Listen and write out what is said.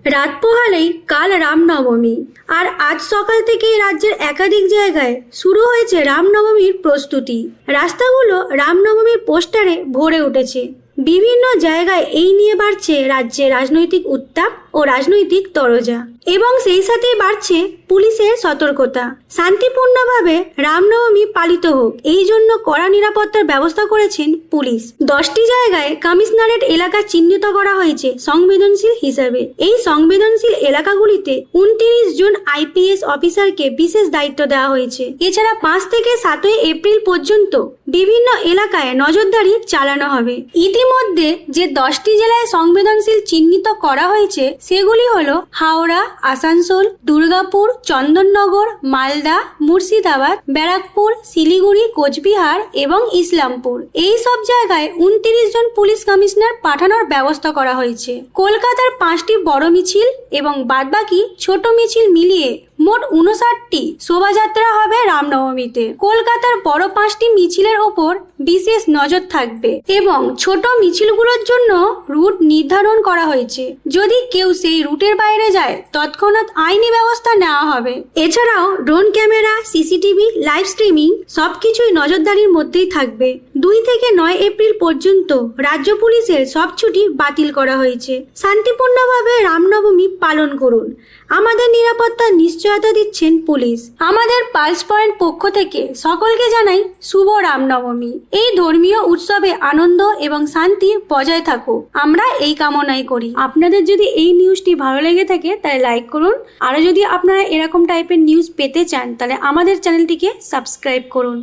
রাত পোহালেই কাল রামনবমী, আর আজ সকাল থেকেই রাজ্যের একাধিক জায়গায় শুরু হয়েছে রামনবমীর প্রস্তুতি। রাস্তাগুলো রামনবমীর পোস্টারে ভরে উঠেছে। বিভিন্ন জায়গায় এই নিয়ে বাড়ছে রাজ্যে রাজনৈতিক উত্তাপ ও রাজনৈতিক তরজা, এবং সেই সাথেই বাড়ছে পুলিশের সতর্কতা। শান্তিপূর্ণভাবে রামনবমী পালিত হোক, এই জন্য কড়া নিরাপত্তার ব্যবস্থা করেছেন পুলিশ। 10টি জায়গায় কমিশনারেট এলাকা চিহ্নিত করা হয়েছে সংবেদনশীল হিসাবে। এই সংবেদনশীল এলাকাগুলিতে 29 জন আইপিএস অফিসারকে বিশেষ দায়িত্ব দেওয়া হয়েছে। এছাড়া 5 থেকে 7 এপ্রিল পর্যন্ত বিভিন্ন এলাকায় নজরদারি চালানো হবে। ইতিমধ্যে যে 10টি জেলায় সংবেদনশীল চিহ্নিত করা হয়েছে সেগুলি হলো হাওড়া, আসানসোল, দুর্গাপুর, চন্দননগর, মালদা, মুর্শিদাবাদ, ব্যারাকপুর, শিলিগুড়ি, কোচবিহার এবং ইসলামপুর। এই সব জায়গায় 29 জন পুলিশ কমিশনার পাঠানোর ব্যবস্থা করা হয়েছে। কলকাতার 5টি বড় মিছিল এবং বাদবাকি ছোট মিছিল মিলিয়ে মোট 59টি শোভাযাত্রা হবে রামনবমীতে। কলকাতার বড় 5টি মিছিলের ওপর বিশেষ নজর থাকবে এবং ছোট মিছিলগুলোর জন্য রুট নির্ধারণ করা হয়েছে। যদি কেউ সেই রুটের বাইরে যায় তৎক্ষণাৎ আইনি ব্যবস্থা নেওয়া হবে। এছাড়াও drone camera, CCTV, live streaming সবকিছুই নজরদারির মধ্যেই থাকবে। 2 থেকে 9 এপ্রিল পর্যন্ত রাজ্য পুলিশের সব ছুটি বাতিল করা হয়েছে। শান্তিপূর্ণভাবে রামনবমী পালন করুন। আমাদের নিরাপত্তার নিশ্চয়তা দিচ্ছেন পুলিশ। আমাদের পালস পয়েন্ট পক্ষ থেকে সকলকে জানাই শুভ রামনবমী। এই ধর্মীয় উৎসবে আনন্দ এবং শান্তি বজায় থাকুক, আমরা এই কামনাই করি। আপনাদের যদি এই নিউজটি ভালো লেগে থাকে তাহলে লাইক করুন। আরও যদি আপনারা এরকম টাইপের নিউজ পেতে চান তাহলে আমাদের চ্যানেলটিকে সাবস্ক্রাইব করুন।